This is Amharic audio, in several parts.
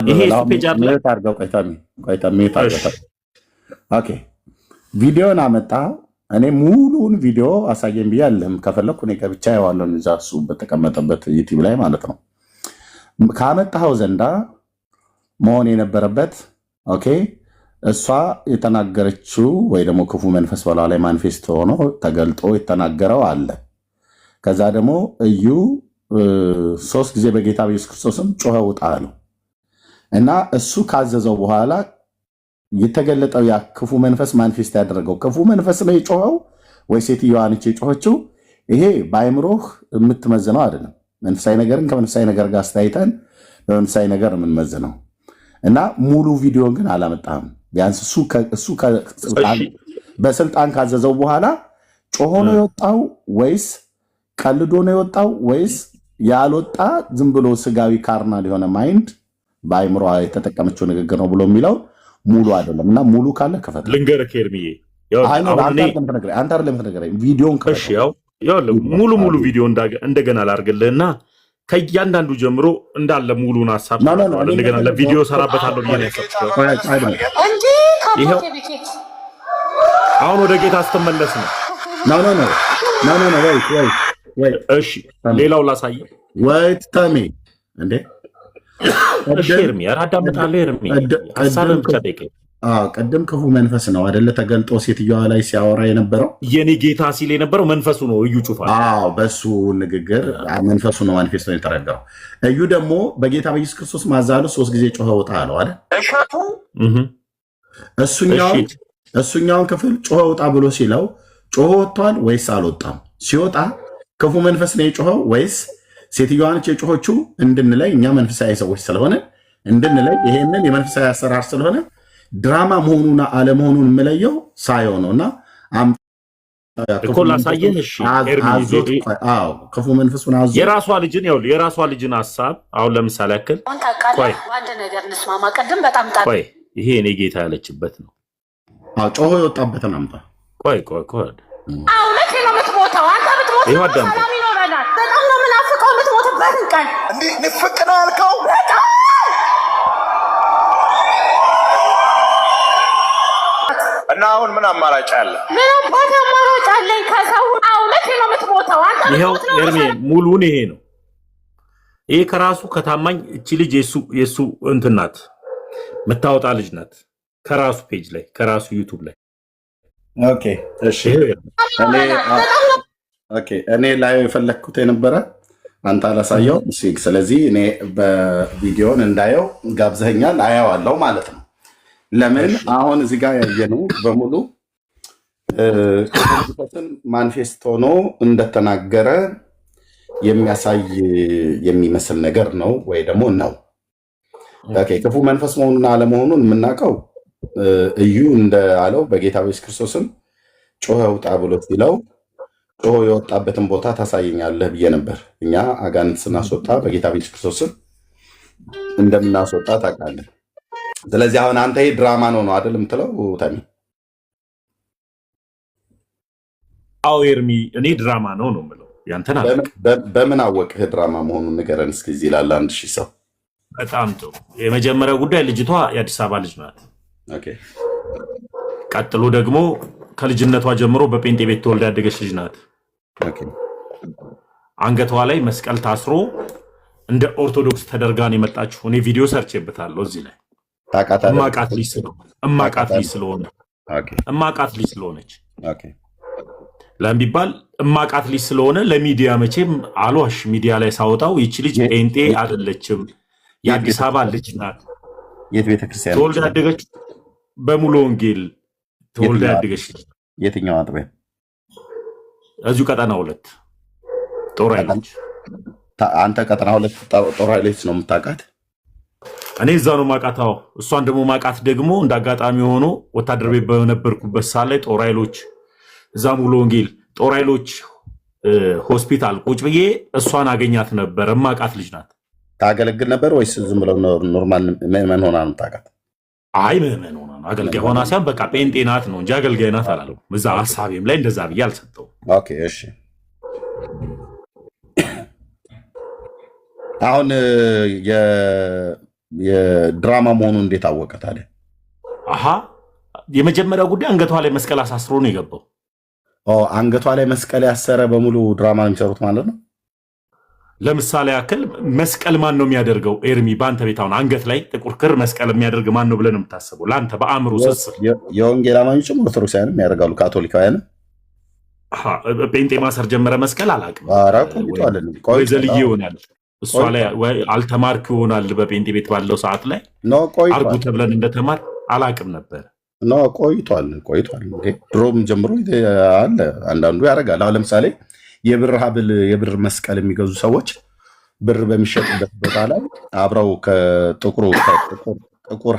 ይሄ እሱ ፔጅ አለ። ሜት አድርገው ቆይታ ሜት አድርገው። ኦኬ ቪዲዮን አመጣ። እኔ ሙሉን ቪዲዮ አሳየን ብያለሁ። ከፈለኩ እኔ ከብቻ ያዋለው እዛ እሱ በተቀመጠበት ዩቲዩብ ላይ ማለት ነው። ካመጣው ዘንዳ መሆን የነበረበት ኦኬ እሷ የተናገረችው ወይ ደግሞ ክፉ መንፈስ በላ ላይ ማኒፌስት ሆኖ ተገልጦ የተናገረው አለ። ከዛ ደግሞ እዩ 3 ጊዜ በጌታ በኢየሱስ ክርስቶስም ጮኸ ውጣ አለው እና እሱ ካዘዘው በኋላ የተገለጠው ያ ክፉ መንፈስ ማኒፌስት ያደረገው ክፉ መንፈስ ነው የጮኸው ወይ ሴትዮዋ ነች የጮኸችው? ይሄ በአይምሮህ የምትመዝነው አይደለም። መንፈሳዊ ነገርን ከመንፈሳዊ ነገር ጋር አስተያይተን በመንፈሳዊ ነገር የምንመዝነው እና ሙሉ ቪዲዮን ግን አላመጣም። ቢያንስ እሱ በስልጣን ካዘዘው በኋላ ጮሆ ነው የወጣው ወይስ ቀልዶ ነው የወጣው ወይስ ያልወጣ ዝም ብሎ ስጋዊ ካርናል የሆነ ማይንድ በአይምሮ የተጠቀመችው ንግግር ነው ብሎ የሚለው ሙሉ አይደለም። እና ሙሉ ካለ ከፈት ልንገርህ ኤርሚዬ፣ አንተ አይደለም የምትነግረኝ ቪዲዮን ሙሉ ቪዲዮ እንደገና ላድርግልህና ከእያንዳንዱ ጀምሮ እንዳለ ሙሉን ሀሳብ እንደገና ለቪዲዮ ሰራበታለሁ ብዬ ነው ያሰብኩት። አሁን ወደ ጌታ ስትመለስ ነው። እሺ ሌላው ላሳየህ ወይ ተሜ እንዴ? እሺ ኤርሚ አዳምጣለሁ። ኤርሚ ሀሳብህን ብቻ ጠይቀኝ። ቅድም ክፉ መንፈስ ነው አይደለ ተገልጦ ሴትዮዋ ላይ ሲያወራ የነበረው የኔ ጌታ ሲል የነበረው መንፈሱ ነው። እዩ ጩፋ በሱ ንግግር መንፈሱ ነው ማኒፌስቶ ነው የተረገረው። እዩ ደግሞ በጌታ በኢየሱስ ክርስቶስ ማዛሉ 3 ጊዜ ጮኸ ውጣ አለው አይደል? እሱኛውን ክፍል ጮኸ ውጣ ብሎ ሲለው ጮኸ ወጥቷል ወይስ አልወጣም? ሲወጣ ክፉ መንፈስ ነው የጮኸው ወይስ ሴትዮዋ ነች የጮኸችው? እንድንለይ እኛ መንፈሳዊ ሰዎች ስለሆነ እንድንለይ ይሄንን የመንፈሳዊ አሰራር ስለሆነ ድራማ መሆኑና አለመሆኑን የምለየው ሳየው ነው። እና እኮ ላሳየህ። እሺ ክፉ መንፈሱን አዞ የራሷ ልጅን ሀሳብ አሁን ለምሳሌ ያክል አንድ ነገር እንስማማ። ቅድም በጣም ቆይ ይሄ እኔ ጌታ ያለችበት ነው። ጮሆ የወጣበትን አምጣ። ቆይ እውነት ነው የምትሞተው አንተ ብትሞት ሰላም ይኖረናል። በጣም ነው የምናፍቀው የምትሞትበትን ቀን። እንዲህ ንፍቅ ነው ያልከው እና አሁን ምን አማራጭ አለ? ምንም ቦታ አማራጭ አለኝ? ከሰው እውነት ነው የምትሞተው አንተ። ይሄው ኤርሚ ሙሉን ይሄ ነው። ይሄ ከራሱ ከታማኝ እቺ ልጅ የሱ እንትን ናት፣ የምታወጣ ልጅ ናት። ከራሱ ፔጅ ላይ ከራሱ ዩቲዩብ ላይ ኦኬ። እሺ እኔ ላይ የፈለግኩት የነበረ አንተ አላሳየው። ስለዚህ እኔ በቪዲዮን እንዳየው ጋብዘኛል፣ አያዋለው ማለት ነው። ለምን አሁን እዚህ ጋር ያየነው በሙሉ ክርስቶስን ማኒፌስት ሆኖ እንደተናገረ የሚያሳይ የሚመስል ነገር ነው ወይ ደግሞ ነው። ኦኬ ክፉ መንፈስ መሆኑን አለመሆኑን የምናውቀው እዩ እንዳለው በጌታ በኢየሱስ ክርስቶስም ጮኸ ውጣ ብሎ ሲለው ጮኸ የወጣበትን ቦታ ታሳየኛለህ ብዬ ነበር። እኛ አጋንንት ስናስወጣ በጌታ በኢየሱስ ክርስቶስም እንደምናስወጣ ታውቃለህ። ስለዚህ አሁን አንተ ይሄ ድራማ ነው አይደል የምትለው ታሚ? አዎ ኤርሚ እኔ ድራማ ነው የምለው። ያንተና በምን አወቅህ ድራማ መሆኑን ንገረን እስኪ። እዚህ ላለ 1000 ሰው በጣም ጥሩ። የመጀመሪያው ጉዳይ ልጅቷ የአዲስ አበባ ልጅ ናት። ኦኬ። ቀጥሎ ደግሞ ከልጅነቷ ጀምሮ በጴንጤ ቤት ተወልዳ ያደገች ልጅ ናት። ኦኬ። አንገቷ ላይ መስቀል ታስሮ እንደ ኦርቶዶክስ ተደርጋን የመጣችው እኔ ቪዲዮ ሰርቼበታለሁ እዚህ ላይ እማቃት ልጅ ስለሆነች ለምን ቢባል እማቃት ልጅ ስለሆነ ለሚዲያ መቼም አልዋሽ፣ ሚዲያ ላይ ሳወጣው ይቺ ልጅ ጴንጤ አይደለችም፣ የአዲስ አበባ ልጅ ናት። የት ቤተክርስቲያን ተወልዳ ያደገች? በሙሉ ወንጌል ተወልዳ ያደገች። የትኛው አጥቢያ? እዚሁ ቀጠና 2 ጦር ኃይሎች። አንተ ቀጠና 2 ጦር ኃይሎች ነው የምታውቃት? እኔ እዛ ነው ማቃታው። እሷን ደግሞ ማቃት ደግሞ እንደ አጋጣሚ ሆኖ ወታደር ቤት በነበርኩበት ሰዓት ላይ ጦር ኃይሎች እዛ ሙሉ ወንጌል ጦር ኃይሎች ሆስፒታል ቁጭ ብዬ እሷን አገኛት ነበር። ማቃት ልጅ ናት። ታገለግል ነበር ወይስ ዝም ብለው ኖርማል ምዕመን ሆና ነው ታውቃት? አይ ምዕመን ሆና ነው። አገልጋይ ሆና ሳይሆን በቃ ጴንጤ ናት ነው እንጂ አገልጋይ ናት አላለም። እዛ ሀሳቤም ላይ እንደዛ ብዬ አልሰጠውም። ኦኬ እሺ። አሁን የድራማ መሆኑን እንዴት አወቀ ታዲያ? አሃ የመጀመሪያው ጉዳይ አንገቷ ላይ መስቀል አሳስሮ ነው የገባው። አንገቷ ላይ መስቀል ያሰረ በሙሉ ድራማ ነው የሚሰሩት ማለት ነው። ለምሳሌ ያክል መስቀል ማን ነው የሚያደርገው? ኤርሚ በአንተ ቤት አሁን አንገት ላይ ጥቁር ክር መስቀል የሚያደርግ ማን ነው ብለህ ነው የምታስበው? ለአንተ በአእምሮ ስስር የወንጌል አማኞችም ኦርቶዶክሳውያንም ያደርጋሉ፣ ካቶሊካውያንም። ጴንጤ ማሰር ጀመረ መስቀል አላውቅም። ወይ ዘልዬ ይሆናል እሷ ላይ አልተማርክ ይሆናል። በጴንጤ ቤት ባለው ሰዓት ላይ አርጉ ተብለን እንደተማር አላውቅም ነበር። ቆይቷል። ድሮም ጀምሮ አለ። አንዳንዱ ያደርጋል። አሁን ለምሳሌ የብር ሀብል የብር መስቀል የሚገዙ ሰዎች ብር በሚሸጡበት ቦታ ላይ አብረው ከጥቁር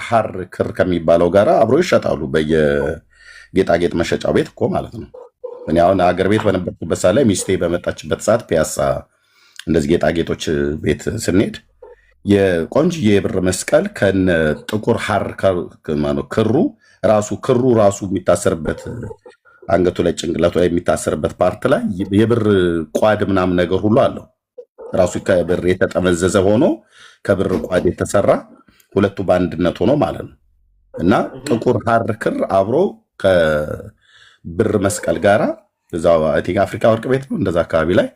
ሐር ክር ከሚባለው ጋር አብረው ይሸጣሉ። በየጌጣጌጥ መሸጫው ቤት እኮ ማለት ነው። እኔ አሁን አገር ቤት በነበርኩበት ሰዓት ላይ ሚስቴ በመጣችበት ሰዓት ፒያሳ እንደዚህ ጌጣጌጦች ቤት ስንሄድ የቆንጅዬ የብር መስቀል ከነ ጥቁር ሐር ክሩ ራሱ የሚታሰርበት አንገቱ ላይ ጭንቅላቱ ላይ የሚታሰርበት ፓርት ላይ የብር ቋድ ምናምን ነገር ሁሉ አለው። ራሱ ከብር የተጠመዘዘ ሆኖ ከብር ቋድ የተሰራ ሁለቱ በአንድነት ሆኖ ማለት ነው። እና ጥቁር ሐር ክር አብሮ ከብር መስቀል ጋራ እዛው አፍሪካ ወርቅ ቤት ነው እንደዛ አካባቢ ላይ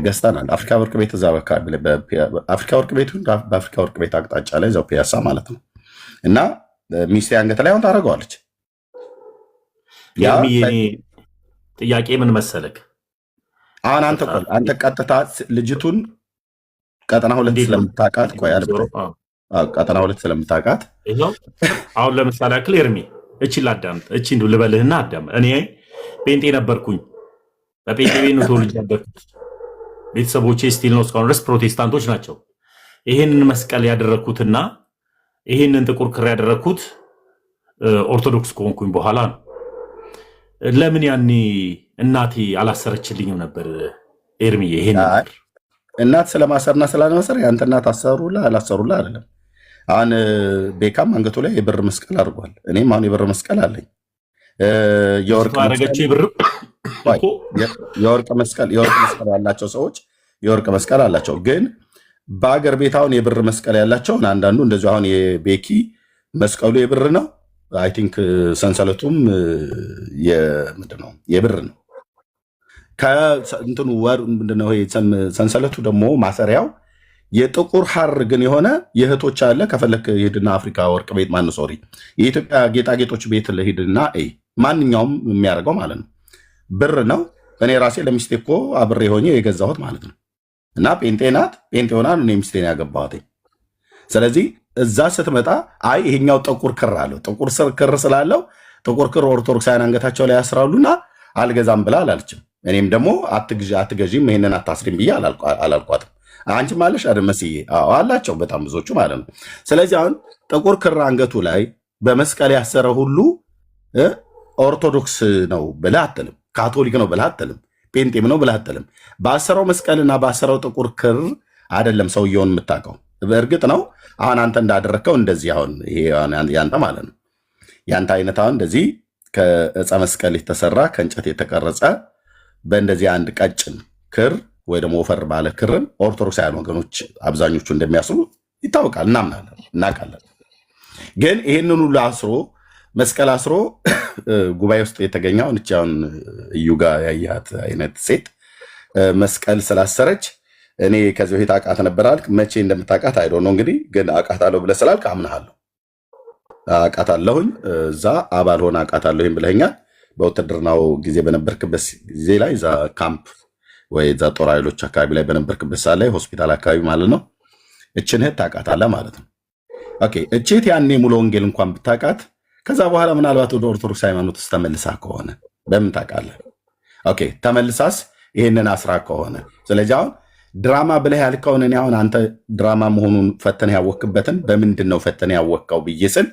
ገዝተናል። አፍሪካ ወርቅ ቤት እዛ አካባቢ ላይ በአፍሪካ ወርቅ ቤት በአፍሪካ ወርቅ ቤት አቅጣጫ ላይ እዛው ፒያሳ ማለት ነው። እና ሚስቴ አንገት ላይ አሁን ታደርገዋለች። ጥያቄ ምን መሰለክ፣ አሁን አንተ ቀጥታ ልጅቱን ቀጠና ሁለት ስለምታውቃት ቀጠና ሁለት ስለምታውቃት አሁን ለምሳሌ ያክል ኤርሚ እቺን ላዳምጥ፣ እቺን ልበልህና አዳም። እኔ ጴንጤ ነበርኩኝ። በጴንጤ ቤት ነው ተወልጄ ያደግኩት። ቤተሰቦቼ ስቲል ነው እስካሁን ድረስ ፕሮቴስታንቶች ናቸው። ይህንን መስቀል ያደረግኩትና ይህንን ጥቁር ክር ያደረግኩት ኦርቶዶክስ ከሆንኩኝ በኋላ ነው። ለምን ያኔ እናቴ አላሰረችልኝም ነበር? ኤርሚዬ ይሄን እናት ስለማሰርና ስላለማሰር ያንተ እናት አሰሩላ አላሰሩላ አይደለም። አሁን ቤካም አንገቱ ላይ የብር መስቀል አድርጓል። እኔም አሁን የብር መስቀል አለኝ። የወርቅ መስቀል ያላቸው ሰዎች የወርቅ መስቀል አላቸው። ግን በአገር ቤት አሁን የብር መስቀል ያላቸውን አንዳንዱ እንደዚሁ አሁን የቤኪ መስቀሉ የብር ነው። አይ ቲንክ ሰንሰለቱም የብር ነው። ከእንትኑ ምንድነው ሰንሰለቱ ደግሞ ማሰሪያው የጥቁር ሐር ግን የሆነ የእህቶች አለ። ከፈለክ ሂድና አፍሪካ ወርቅ ቤት ሶሪ የኢትዮጵያ ጌጣጌጦች ቤት ለሂድና ማንኛውም የሚያደርገው ማለት ነው ብር ነው። እኔ ራሴ ለሚስቴ እኮ አብሬ ሆኜ የገዛሁት ማለት ነው። እና ጴንጤ ናት፣ ጴንጤ ሆና እኔ ሚስቴን ያገባኋት። ስለዚህ እዛ ስትመጣ አይ ይሄኛው ጥቁር ክር አለው፣ ጥቁር ክር ስላለው ጥቁር ክር ኦርቶዶክሳውያን አንገታቸው ላይ ያስራሉና አልገዛም ብላ አላለችም። እኔም ደግሞ አትገዢም ይሄንን አታስሪም ብዬ አላልኳትም። አንቺም አለሽ አይደል መስዬ? አዎ አላቸው በጣም ብዙዎቹ ማለት ነው። ስለዚህ አሁን ጥቁር ክር አንገቱ ላይ በመስቀል ያሰረ ሁሉ ኦርቶዶክስ ነው ብለህ አትልም፣ ካቶሊክ ነው ብለህ አትልም፣ ጴንጤም ነው ብለህ አትልም። ባሰረው መስቀልና ባሰረው ጥቁር ክር አይደለም ሰውየውን የምታውቀው። በእርግጥ ነው አሁን አንተ እንዳደረግከው እንደዚህ አሁን ይሄ ያንተ ማለት ነው ያንተ አይነት አሁን እንደዚህ ከዕፀ መስቀል የተሰራ ከእንጨት የተቀረጸ በእንደዚህ አንድ ቀጭን ክር ወይ ደግሞ ወፈር ባለ ክርን ኦርቶዶክሳውያን ወገኖች አብዛኞቹ እንደሚያስሩ ይታወቃል፣ እናምናለን፣ እናውቃለን። ግን ይህንን ሁሉ አስሮ መስቀል አስሮ ጉባኤ ውስጥ የተገኘውን እቻውን እዩ ጋር ያያት አይነት ሴት መስቀል ስላሰረች እኔ ከዚህ በፊት አውቃት ነበር አልክ። መቼ እንደምታውቃት አይዶ ነው እንግዲህ፣ ግን አውቃታለሁ ብለህ ስላልክ አምናሃለሁ። አውቃታለሁኝ እዛ አባል ሆነ አውቃታለሁኝ ብለኸኛል። በውትድርናው ጊዜ በነበርክበት ጊዜ ላይ እዛ ካምፕ ወይ እዛ ጦር ኃይሎች አካባቢ ላይ በነበርክበት ሰዓት ላይ ሆስፒታል አካባቢ ማለት ነው። እችን እህት ታውቃታለህ ማለት ነው። ኦኬ እችት ያኔ ሙሉ ወንጌል እንኳን ብታውቃት ከዛ በኋላ ምናልባት ወደ ኦርቶዶክስ ሃይማኖት ውስጥ ተመልሳ ከሆነ በምን ታውቃለህ? ኦኬ ተመልሳስ ይሄንን አስራ ከሆነ ስለዚህ አሁን ድራማ ብለህ ያልከውን እኔ አሁን አንተ ድራማ መሆኑን ፈተን ያወቅበትን በምንድን ነው ፈተን ያወቅከው ብዬ ስል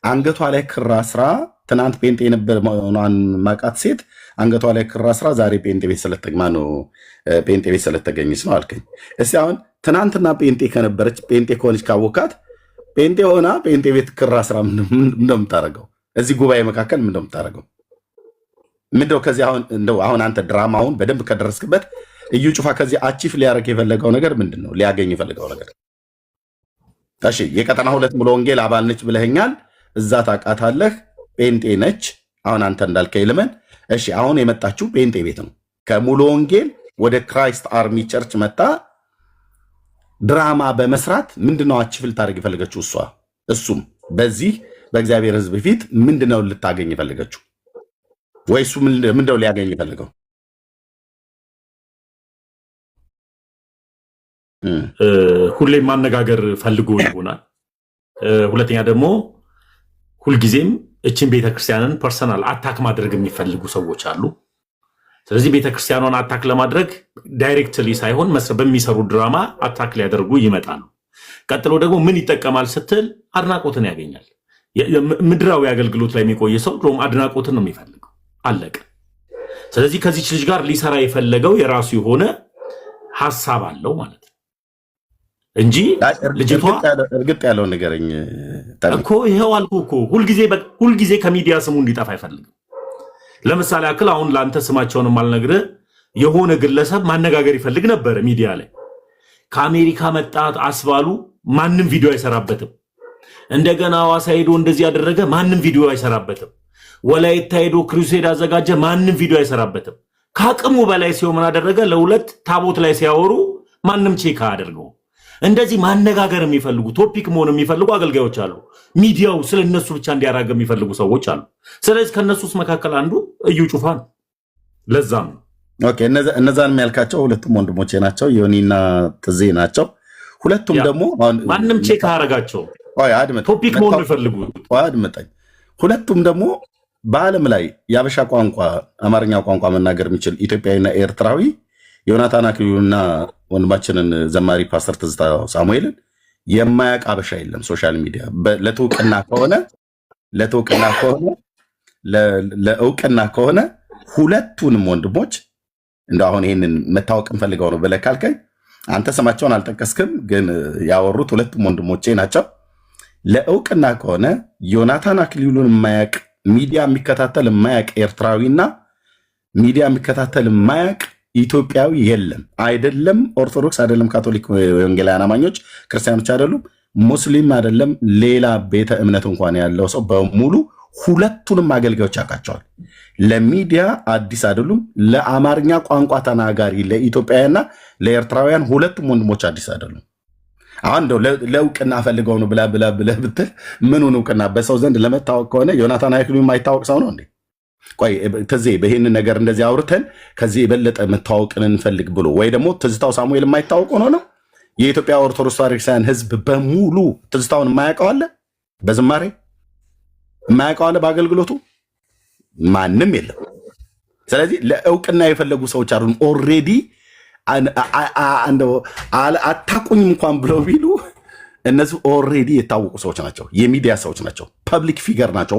አንገቷ ላይ ክር አስራ ትናንት ጴንጤ ነበር መሆኗን ማቃት ሴት አንገቷ ላይ ክር አስራ ዛሬ ጴንጤ ቤት ስለተገኘች ነው አልከኝ። እስኪ አሁን ትናንትና ጴንጤ ከነበረች ጴንጤ ከሆነች ካወቃት ጴንጤ ሆና ጴንጤ ቤት ክር አስራ እንደምታደርገው እዚህ ጉባኤ መካከል እንደምታደርገው ምንድነው? ከዚህ አሁን አንተ ድራማውን በደንብ ከደረስክበት እዩ ጩፋ ከዚህ አቺፍ ሊያደርግ የፈለገው ነገር ምንድን ነው? ሊያገኝ የፈለገው ነገር እሺ የቀጠና 2 ሙሉ ወንጌል አባል ነች ብለኸኛል። እዛ ታውቃታለህ። ጴንጤ ነች። አሁን አንተ እንዳልከኝ ልመን። እሺ አሁን የመጣችው ጴንጤ ቤት ነው። ከሙሉ ወንጌል ወደ ክራይስት አርሚ ቸርች መጣ ድራማ በመስራት ምንድነው አችፍል ታደርግ የፈለገችው እሷ? እሱም በዚህ በእግዚአብሔር ሕዝብ ፊት ምንድነው ልታገኝ የፈለገችው? ወይ እሱ ምንድነው ሊያገኝ የፈለገው? ሁሌም ማነጋገር ፈልጎ ይሆናል። ሁለተኛ ደግሞ ሁልጊዜም እችን ቤተክርስቲያንን ፐርሰናል አታክ ማድረግ የሚፈልጉ ሰዎች አሉ። ስለዚህ ቤተክርስቲያኗን አታክ ለማድረግ ዳይሬክትሊ ሳይሆን በሚሰሩ ድራማ አታክ ሊያደርጉ ይመጣሉ። ቀጥሎ ደግሞ ምን ይጠቀማል ስትል አድናቆትን ያገኛል። ምድራዊ አገልግሎት ላይ የሚቆይ ሰው ድሮም አድናቆትን ነው የሚፈልገው። አለቀ። ስለዚህ ከዚች ልጅ ጋር ሊሰራ የፈለገው የራሱ የሆነ ሐሳብ አለው ማለት ነው እንጂ ልጅቷ እርግጥ ያለው ነገርኝ እኮ ይሄው አልኩ እኮ ሁልጊዜ ከሚዲያ ስሙ እንዲጠፋ አይፈልግም። ለምሳሌ አክል አሁን ላንተ ስማቸውንም አልነግርህ የሆነ ግለሰብ ማነጋገር ይፈልግ ነበር ሚዲያ ላይ ከአሜሪካ መጣት አስባሉ ማንም ቪዲዮ አይሰራበትም። እንደገና ሐዋሳ ሄዶ እንደዚህ ያደረገ ማንም ቪዲዮ አይሰራበትም። ወላይታ ሄዶ ክሩሴድ አዘጋጀ ማንም ቪዲዮ አይሰራበትም። ከአቅሙ በላይ ሲሆን ምን አደረገ? ለሁለት ታቦት ላይ ሲያወሩ ማንም ቼክ አያደርገው። እንደዚህ ማነጋገር የሚፈልጉ ቶፒክ መሆን የሚፈልጉ አገልጋዮች አሉ። ሚዲያው ስለነሱ ብቻ እንዲያራገ የሚፈልጉ ሰዎች አሉ። ስለዚህ ከነሱስ መካከል አንዱ እዩ ጩፋ ነው። ለዛም ኦኬ እነዛን የሚያልካቸው ሁለቱም ወንድሞቼ ናቸው፣ ዮኒና ትዜ ናቸው። ሁለቱም ደግሞ ማንም ቼክ አያረጋቸው ቶፒክ መሆን የሚፈልጉ አድምጠኝ። ሁለቱም ደግሞ በዓለም ላይ የአበሻ ቋንቋ አማርኛ ቋንቋ መናገር የሚችል ኢትዮጵያዊና ኤርትራዊ ዮናታን አክሊሉና ወንድማችንን ዘማሪ ፓስተር ትዝታ ሳሙኤልን የማያውቅ አበሻ የለም። ሶሻል ሚዲያ ለእውቅና ከሆነ ሁለቱንም ወንድሞች እንደ አሁን ይህንን መታወቅ እንፈልገው ነው ብለህ ካልከኝ አንተ ስማቸውን አልጠቀስክም፣ ግን ያወሩት ሁለቱም ወንድሞቼ ናቸው። ለእውቅና ከሆነ ዮናታን አክሊሉን የማያውቅ ሚዲያ የሚከታተል የማያውቅ ኤርትራዊና ሚዲያ የሚከታተል የማያውቅ ኢትዮጵያዊ የለም። አይደለም ኦርቶዶክስ፣ አይደለም ካቶሊክ ወንጌላውያን አማኞች ክርስቲያኖች፣ አይደሉም ሙስሊም፣ አይደለም ሌላ ቤተ እምነት እንኳን ያለው ሰው በሙሉ ሁለቱንም አገልጋዮች ያውቃቸዋል። ለሚዲያ አዲስ አይደሉም። ለአማርኛ ቋንቋ ተናጋሪ ለኢትዮጵያውያንና ለኤርትራውያን ሁለቱም ወንድሞች አዲስ አይደሉም። አሁን እንደው ለእውቅና ፈልገው ነው ብለህ ብትል ምኑን እውቅና? በሰው ዘንድ ለመታወቅ ከሆነ ዮናታን አክሊሉ የማይታወቅ ሰው ነው እንዴ? ቆይ ትዜ በይህን ነገር እንደዚህ አውርተን ከዚህ የበለጠ መታወቅን እንፈልግ ብሎ ወይ ደግሞ ትዝታው ሳሙኤል የማይታወቅ ሆኖ ነው? የኢትዮጵያ ኦርቶዶክስ ቤተክርስቲያን ሕዝብ በሙሉ ትዝታውን የማያውቀው አለ? በዝማሬ የማያውቀው አለ? በአገልግሎቱ ማንም የለም። ስለዚህ ለእውቅና የፈለጉ ሰዎች አይደሉም። ኦልሬዲ አታቁኝም እንኳን ብለው ቢሉ እነዚህ ኦልሬዲ የታወቁ ሰዎች ናቸው። የሚዲያ ሰዎች ናቸው። ፐብሊክ ፊገር ናቸው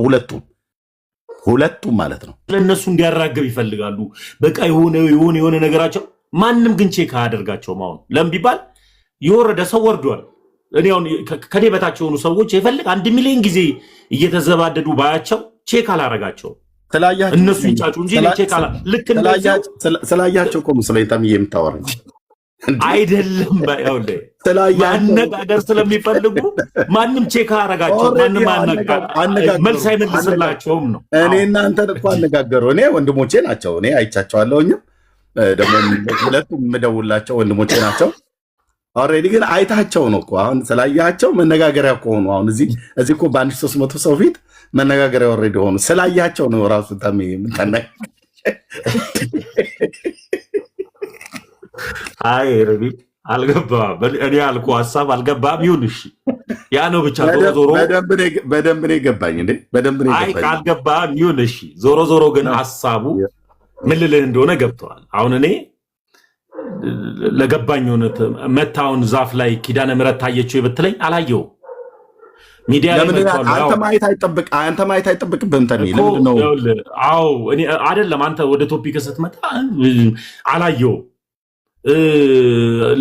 ሁለቱም ማለት ነው። ለእነሱ እንዲያራገብ ይፈልጋሉ። በቃ የሆነ ነገራቸው ማንም ግን ቼክ አያደርጋቸውም። አሁን ለምን ቢባል የወረደ ሰው ወርዷል። እኔ አሁን ከኔ በታች የሆኑ ሰዎች የፈልግ 1 ሚሊዮን ጊዜ እየተዘባደዱ ባያቸው ቼክ አላረጋቸውም። እነሱ ይጫጩ እንጂ ቼክ አላ ልክ ስላያቸው እኮ ሙስሊም የምታወራኝ አይደለም። ማነጋገር ስለሚፈልጉ ማንም ቼክ አረጋቸው፣ ማንም መልስ አይመልስላቸውም ነው። እኔ እናንተ እኮ አነጋገሩ እኔ ወንድሞቼ ናቸው። እኔ አይቻቸዋለሁኝም ደግሞ ሁለቱም የምደውላቸው ወንድሞቼ ናቸው። ኦልሬዲ ግን አይታቸው ነው እኮ አሁን ስላያቸው መነጋገሪያ ከሆኑ አሁን እዚህ እኮ በ1300 ሰው ፊት መነጋገሪያ ኦልሬዲ ሆኑ ስላያቸው ነው ራሱ ታሚ ምታና አይ ረቢ አልገባም። እኔ ያልኩ ሐሳብ አልገባም። ይሁን እሺ፣ ያ ነው ብቻ። ዞሮ በደንብ ነው የገባኝ እንዴ፣ በደንብ ነው የገባኝ። አይ ካልገባም ይሁን እሺ። ዞሮ ግን ሐሳቡ ምን ልልህ እንደሆነ ገብተዋል። አሁን እኔ ለገባኝ ሆነ መታውን ዛፍ ላይ ኪዳነ ምሕረት ታየችው ብትለኝ አላየው። ሚዲያ ላይ አንተ ማየት አይጠብቅብህም። ተኔ ለምንድን ነው? አዎ እኔ አይደለም አንተ ወደ ቶፒክ ስትመጣ አላየው።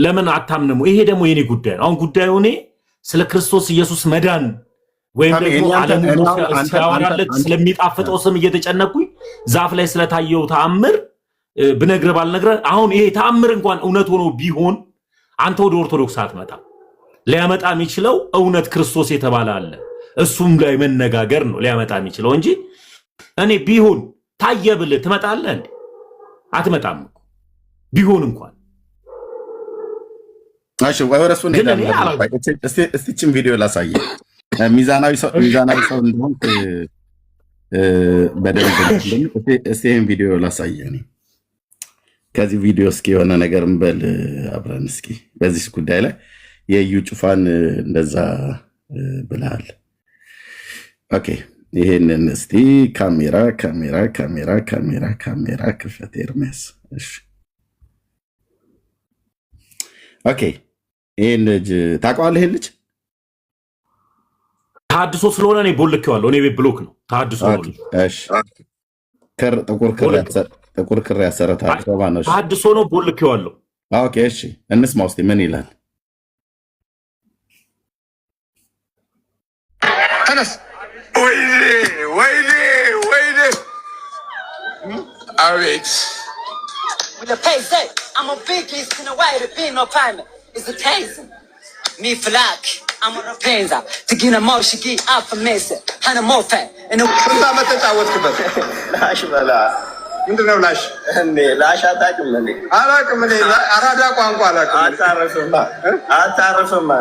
ለምን አታምነሙ? ይሄ ደግሞ የኔ ጉዳይ ነው። አሁን ጉዳዩ እኔ ስለ ክርስቶስ ኢየሱስ መዳን ወይም ደግሞ ዓለም ሲያወራለት ስለሚጣፍጠው ስም እየተጨነኩኝ ዛፍ ላይ ስለታየው ተአምር ብነግርህ ባልነግርህ፣ አሁን ይሄ ተአምር እንኳን እውነት ሆኖ ቢሆን አንተ ወደ ኦርቶዶክስ አትመጣም። ሊያመጣ የሚችለው እውነት ክርስቶስ የተባለ አለ። እሱም ላይ መነጋገር ነው ሊያመጣ የሚችለው እንጂ እኔ ቢሆን ታየ ብለህ ትመጣለህ እንዴ? አትመጣም እኮ ቢሆን እንኳን። እሺ ወይስ እሱ እስቲችን ቪዲዮ ላሳየ ሚዛናዊ ሰው እንደሆነ በደንብ እስቲ ይሄን ቪዲዮ ላሳየ ነው። ከዚህ ቪዲዮ እስኪ የሆነ ነገር እንበል አብረን እስኪ በዚህ ጉዳይ ላይ የዩ ጩፋን እንደዛ ብለሃል። ኦኬ ይሄንን እስቲ ካሜራ ክፈት ኤርሚያስ። እሺ ኦኬ ይሄን ልጅ ታውቀዋለህ? ይሄን ልጅ ታድሶ ስለሆነ እኔ ቦልኬዋለሁ። እኔ ቤት ብሎክ ነው ታድሶ ነው። እሺ ጥቁር ክር ያሰረ ታድሶ ነው ቦልኬዋለሁ። ኦኬ እሺ እንስማ ውስጥ ምን ይላል? ተነስ። ወይኔ አቤት With a pace, I'm a big piece in a way to be no private. It's a taste. Me flack, I'm on a penza. To get a motion, get out for messing. And a more fat. And a ተጫወትክበት ላሽ በላ ምንድን ነው ላሽ? ላሽ አታውቅም እንዴ? አላውቅም። እኔ አራዳ ቋንቋ አላውቅም። አታርፍማ።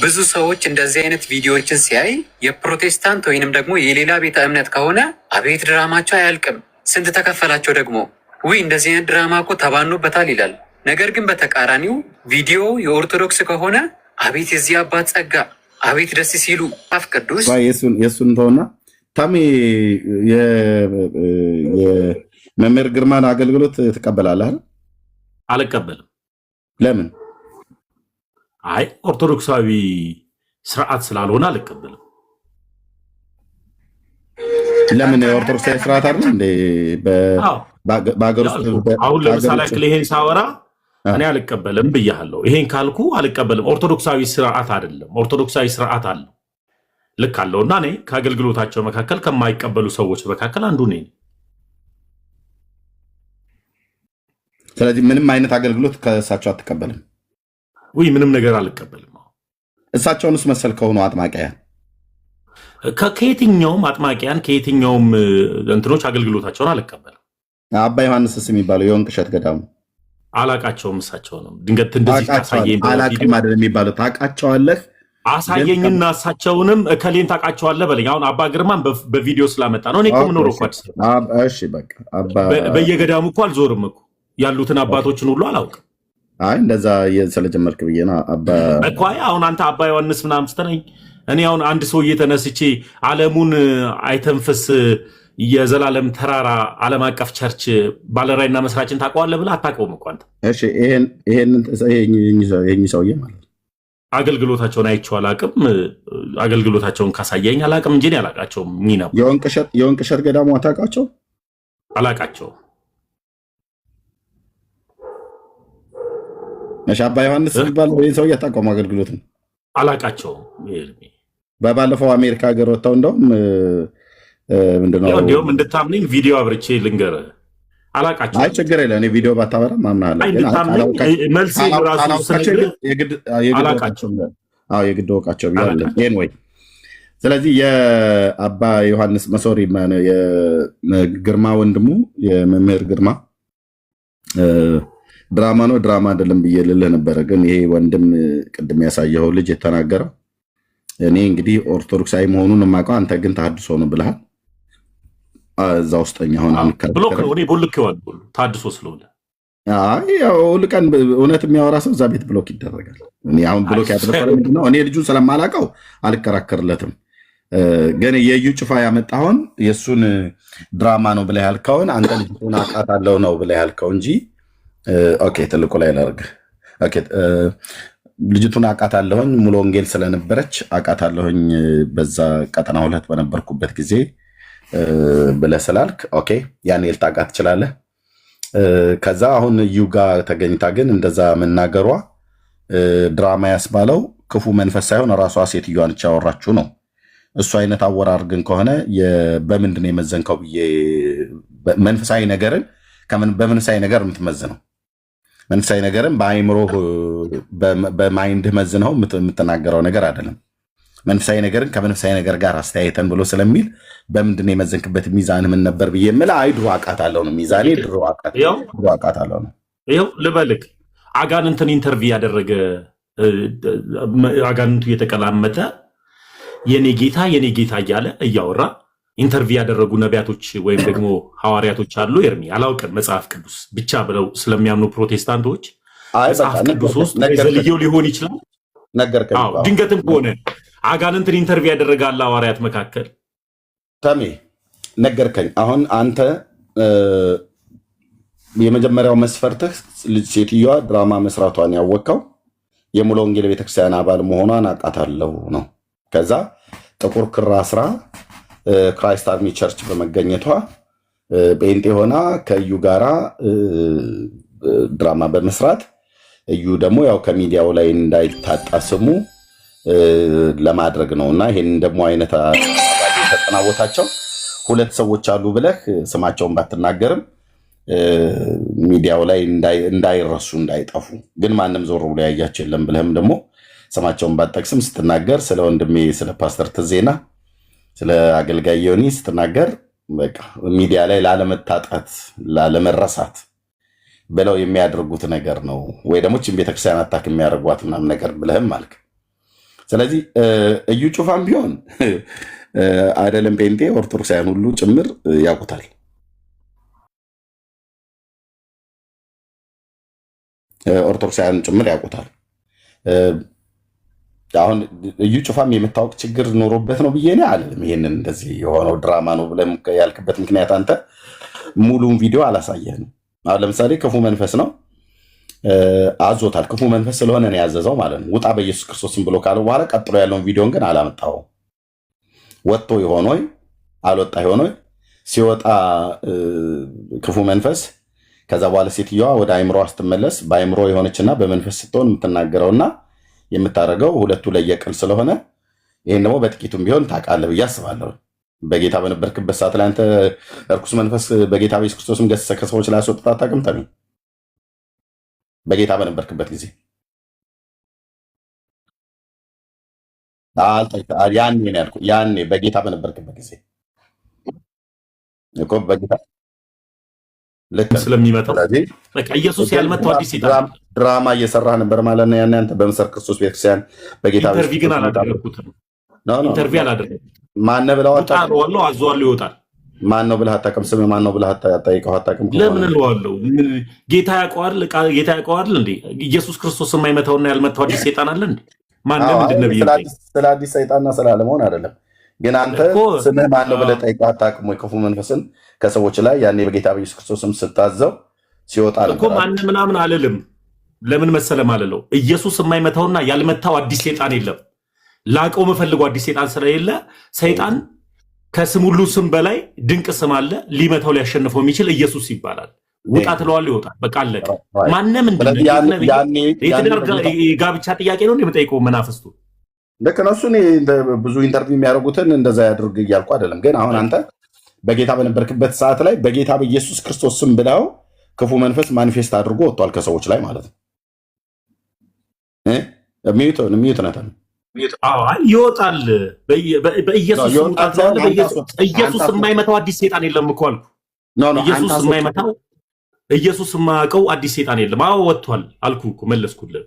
ብዙ ሰዎች እንደዚህ አይነት ቪዲዮዎችን ሲያይ የፕሮቴስታንት ወይንም ደግሞ የሌላ ቤተ እምነት ከሆነ አቤት ድራማቸው አያልቅም፣ ስንት ተከፈላቸው ደግሞ ውይ እንደዚህ አይነት ድራማ እኮ ተባኖበታል ይላል። ነገር ግን በተቃራኒው ቪዲዮ የኦርቶዶክስ ከሆነ አቤት የዚህ አባት ጸጋ፣ አቤት ደስ ሲሉ አፍ ቅዱስ የእሱን ተውና ታሜ የመምህር ግርማን አገልግሎት ትቀበላለህ? አልቀበልም። ለምን? አይ ኦርቶዶክሳዊ ስርዓት ስላልሆነ አልቀበልም። ለምን? የኦርቶዶክሳዊ ስርዓት አይደል እንዴ? በአገር ውስጥ አሁን ለምሳሌ ይሄን ሳወራ እኔ አልቀበልም ብያለሁ። ይሄን ካልኩ አልቀበልም። ኦርቶዶክሳዊ ስርዓት አይደለም። ኦርቶዶክሳዊ ስርዓት አለው፣ ልክ አለውና እኔ ከአገልግሎታቸው መካከል ከማይቀበሉ ሰዎች መካከል አንዱ ነኝ። ስለዚህ ምንም አይነት አገልግሎት ከእሳቸው አትቀበልም? ውይ ምንም ነገር አልቀበልም። እሳቸውንስ መሰል ከሆኑ አጥማቂያን ከየትኛውም አጥማቂያን ከየትኛውም እንትኖች አገልግሎታቸውን አልቀበልም። አባ ዮሐንስስ የሚባለው የወንቅ እሸት ገዳሙ አላቃቸውም። እሳቸውንም ድንገት እንደዚህ ታሳየኝ አላቅም አይደል የሚባለው? ታውቃቸዋለህ? አሳየኝና እሳቸውንም እከሌን ታውቃቸዋለህ በለኝ። አሁን አባ ግርማን በቪዲዮ ስላመጣ ነው። እኔ እኮ የምኖረው እኮ አዲስ አበባ። እሺ በቃ በየገዳሙ እኮ አልዞርም እኮ ያሉትን አባቶችን ሁሉ አላውቅም። አይ እንደዛ ስለጀመርክ ብዬ ነው። አባ እኮ አሁን አንተ አባ ዮሐንስ ምናምን ስትለኝ እኔ አሁን አንድ ሰውዬ ተነስቼ ዓለሙን አይተንፍስ የዘላለም ተራራ ዓለም አቀፍ ቸርች ባለራዕይና መስራችን ታውቀዋለህ ብለህ አታውቀውም እኮ አንተ። እሺ ይሄን ሰውዬ ማለት ነው አገልግሎታቸውን አይቼው አላውቅም። አገልግሎታቸውን ካሳየኝ አላውቅም እንጂ አላውቃቸውም። ነው የወንቅ እሸት ገዳሙ አታውቃቸው? አላውቃቸውም። እሺ አባ ዮሐንስ የሚባለው ይሄን ሰውዬ አታውቀውም? አገልግሎትን አላውቃቸውም። በባለፈው አሜሪካ ሀገር ወጥተው እንደውም ምንድነው እንዲሁም እንድታምነኝ ቪዲዮ አብርቼ ልንገርህ። አላውቃቸውም። አይ ችግር የለም። እኔ ቪዲዮ ባታበራ ማምናለሁ። መልስ ራሱ የግድ ወቃቸው ቢሆን ወይ ስለዚህ የአባ ዮሐንስ መሶሪ የግርማ ወንድሙ የመምህር ግርማ ድራማ ነው ድራማ አይደለም ብዬ ልልህ ነበረ። ግን ይሄ ወንድም ቅድም ያሳየኸው ልጅ የተናገረው እኔ እንግዲህ ኦርቶዶክሳዊ መሆኑን የማውቀው አንተ ግን ተሐድሶ ነው ብለሃል። እዛ ውስጠኛ ሆነ ብሎክ ነው። እኔ ቦልኬዋለሁ ተሐድሶ ስለሆነ። አይ ያው ሁሉ ቀን እውነት የሚያወራ ሰው እዛ ቤት ብሎክ ይደረጋል። እኔ አሁን ብሎክ ያደረገው ምንድን ነው? እኔ ልጁን ስለማላውቀው አልከራከርለትም። ግን የዩ ጩፋ ያመጣውን የእሱን ድራማ ነው ብለህ ያልከውን አንተ ልጅቱን አውቃታለሁ ነው ብለህ ያልከው እንጂ ኦኬ ትልቁ ላይ ላድርግ። ኦኬ ልጅቱን አውቃታለሁኝ ሙሉ ወንጌል ስለነበረች አውቃታለሁኝ በዛ ቀጠና 2 በነበርኩበት ጊዜ ብለህ ስላልክ ኦኬ ያን ልታውቃት ትችላለህ። ከዛ አሁን ዩ ጋር ተገኝታ ግን እንደዛ መናገሯ ድራማ ያስባለው ክፉ መንፈስ ሳይሆን ራሷ ሴትዮዋ ነች ያወራችሁ ነው። እሱ አይነት አወራር ግን ከሆነ በምንድን ነው የመዘንከው ብዬ መንፈሳዊ ነገርን በመንፈሳዊ ነገር የምትመዝነው መንፈሳዊ ነገርን በአይምሮ በማይንድህ መዝነው የምትናገረው ነገር አይደለም። መንፈሳዊ ነገርን ከመንፈሳዊ ነገር ጋር አስተያየተን ብሎ ስለሚል በምንድን ነው የመዘንክበት ሚዛን ምን ነበር ብዬ የምልህ ድሮ አውቃታለሁ ነው። ሚዛኔ ድሮ አውቃታለሁ ነው። ይኸው ልበልክ አጋንንትን ኢንተርቪው ያደረገ አጋንንቱ የተቀላመጠ የኔ ጌታ እያለ እያወራ ኢንተርቪው ያደረጉ ነቢያቶች ወይም ደግሞ ሐዋርያቶች አሉ። ኤርሚ አላውቅም መጽሐፍ ቅዱስ ብቻ ብለው ስለሚያምኑ ፕሮቴስታንቶች መጽሐፍ ቅዱስ ውስጥ ዘልየው ሊሆን ይችላል። ድንገትም ከሆነ አጋንንትን ኢንተርቪው ያደረጋለ ሐዋርያት መካከል ተሜ ነገርከኝ። አሁን አንተ የመጀመሪያው መስፈርትህ ሴትዮዋ ድራማ መስራቷን ያወቀው የሙሉ ወንጌል ቤተክርስቲያን አባል መሆኗን አውቃታለሁ ነው። ከዛ ጥቁር ክር አስራ ክራይስት አርሚ ቸርች በመገኘቷ ጴንጤ ሆና ከእዩ ጋራ ድራማ በመስራት እዩ ደግሞ ያው ከሚዲያው ላይ እንዳይታጣ ስሙ ለማድረግ ነው። እና ይህን ደግሞ አይነት የተጠናወታቸው ሁለት ሰዎች አሉ ብለህ ስማቸውን ባትናገርም ሚዲያው ላይ እንዳይረሱ እንዳይጠፉ፣ ግን ማንም ዞር ብሎ ያያቸው የለም ብለህም ደግሞ ስማቸውን ባትጠቅስም ስትናገር ስለ ወንድሜ ስለ ፓስተር ትዜና ስለ አገልጋይ ዮኒ ስትናገር በቃ ሚዲያ ላይ ላለመታጣት ላለመረሳት ብለው የሚያደርጉት ነገር ነው። ወይ ደግሞ ችን ቤተክርስቲያን አታክ የሚያደርጓት ምናምን ነገር ብለህም አልክ። ስለዚህ እዩ ጩፋም ቢሆን አይደለም ጴንጤ ኦርቶዶክሳውያን ሁሉ ጭምር ያውቁታል። ኦርቶዶክሳውያን ጭምር ያውቁታል። አሁን እዩ ጩፋም የምታወቅ ችግር ኖሮበት ነው ብዬ እኔ አልልም። ይሄንን እንደዚህ የሆነው ድራማ ነው ብለህ ያልክበት ምክንያት አንተ ሙሉውን ቪዲዮ አላሳየህም። አሁን ለምሳሌ ክፉ መንፈስ ነው አዞታል። ክፉ መንፈስ ስለሆነ ነው ያዘዘው ማለት ነው። ውጣ በኢየሱስ ክርስቶስም ብሎ ካለው በኋላ ቀጥሎ ያለውን ቪዲዮን ግን አላመጣውም። ወጥቶ ይሆን ወይ አልወጣ ይሆን ወይ? ሲወጣ ክፉ መንፈስ ከዛ በኋላ ሴትዮዋ ወደ አይምሮ ስትመለስ በአይምሮ የሆነችና በመንፈስ ስትሆን የምትናገረውና የምታደርገው ሁለቱ ለየቅል ስለሆነ ይህን ደግሞ በጥቂቱም ቢሆን ታውቃለህ ብዬ አስባለሁ። በጌታ በነበርክበት ሰዓት ላይ አንተ እርኩስ መንፈስ በጌታ በኢየሱስ ክርስቶስም ገሰሰ ከሰዎች ላይ አስወጥታ አታውቅም? ተሚ በጌታ በነበርክበት ጊዜ ያኔ በጌታ በነበርክበት ጊዜ እኮ በጌታ ስለሚመጣው ኢየሱስ ያልመጣው አዲስ ሴጣን ድራማ እየሰራ ነበር ማለት ነው። ያን አንተ በምስር ክርስቶስ ቤተክርስቲያን በጌታ ኢንተርቪው ግን አላደረኩትም። ኢንተርቪው አላደረኩትም። ማን ነው ብለው አጣጣው አዟለው ይወጣል። ማን ነው ብለህ አታውቅም? ስም ማን ነው ብለህ አታውቀው? አታውቅም? ለምን እለዋለሁ? ጌታ ያውቀዋል እንዴ? ኢየሱስ ክርስቶስ የማይመታውና ያልመታው አዲስ ሴጣን አለ እንዴ? ማን ምንድነው ብዬ ስለ አዲስ ሰይጣንና ስለ አለመሆን አይደለም። ግን አንተ ስምህ ማን ነው ብለህ ጠይቀህ አታውቅም ወይ? ክፉ መንፈስን ከሰዎች ላይ ያኔ በጌታ በኢየሱስ ክርስቶስም ስታዘው ሲወጣ እኮ ማን ምናምን አልልም። ለምን መሰለም አልለው ኢየሱስ የማይመታውና ያልመታው አዲስ ሴጣን የለም። ላቀው መፈልገው አዲስ ሴጣን ስለሌለ ሰይጣን ከስም ሁሉ ስም በላይ ድንቅ ስም አለ። ሊመታው ሊያሸንፈው የሚችል ኢየሱስ ይባላል። ውጣ ትለዋለህ፣ ይወጣል። በቃ አለቀ። ማንም የጋብቻ ጥያቄ ነው የምጠይቀው መናፍስቱ ልክ ነው። እሱ ብዙ ኢንተርቪው የሚያደርጉትን እንደዛ ያድርግ እያልኩ አይደለም። ግን አሁን አንተ በጌታ በነበርክበት ሰዓት ላይ በጌታ በኢየሱስ ክርስቶስ ስም ብለው ክፉ መንፈስ ማኒፌስት አድርጎ ወጥቷል ከሰዎች ላይ ማለት ነው። ሚዩት ይወጣል። በኢየሱስ ኢየሱስ የማይመታው አዲስ ሴጣን የለም እኮ አልኩ። ኢየሱስ የማይመታው ኢየሱስ የማያውቀው አዲስ ሴጣን የለም። አዎ ወጥቷል አልኩ እኮ መለስኩልህ።